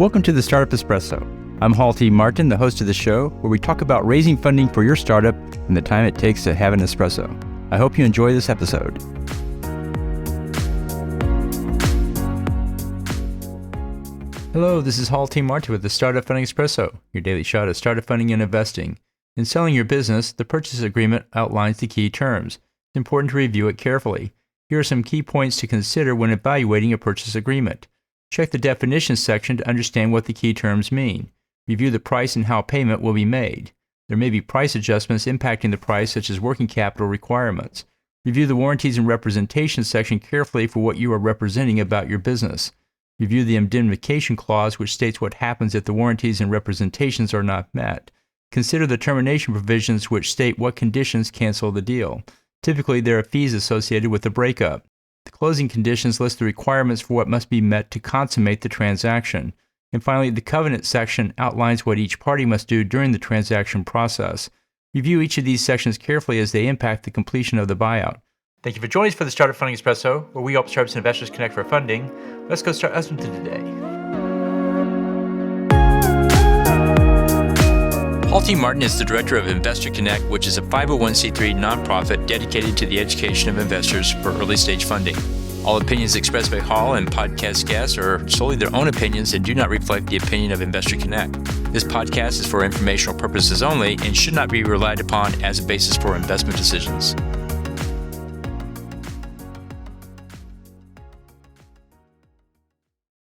Welcome to the Startup Espresso. I'm Hall T. Martin, the host of the show, where we talk about raising funding for your startup and the time it takes to have an espresso. I hope you enjoy this episode. Hello, this is Hall T. Martin with the Startup Funding Espresso, your daily shot of startup funding and investing. In selling your business, the purchase agreement outlines the key terms. It's important to review it carefully. Here are some key points to consider when evaluating a purchase agreement. Check the definitions section to understand what the key terms mean. Review the price and how payment will be made. There may be price adjustments impacting the price, such as working capital requirements. Review the warranties and representation section carefully for what you are representing about your business. Review the indemnification clause, which states what happens if the warranties and representations are not met. Consider the termination provisions, which state what conditions cancel the deal. Typically, there are fees associated with the breakup. The closing conditions list the requirements for what must be met to consummate the transaction. And finally, the covenant section outlines what each party must do during the transaction process. Review each of these sections carefully as they impact the completion of the buyout. Thank you for joining us for the Startup Funding Espresso, where we help startups and investors connect for funding. Let's go start us into today. Hall T. Martin is the director of Investor Connect, which is a 501c3 nonprofit dedicated to the education of investors for early-stage funding. All opinions expressed by Hall and podcast guests are solely their own opinions and do not reflect the opinion of Investor Connect. This podcast is for informational purposes only and should not be relied upon as a basis for investment decisions.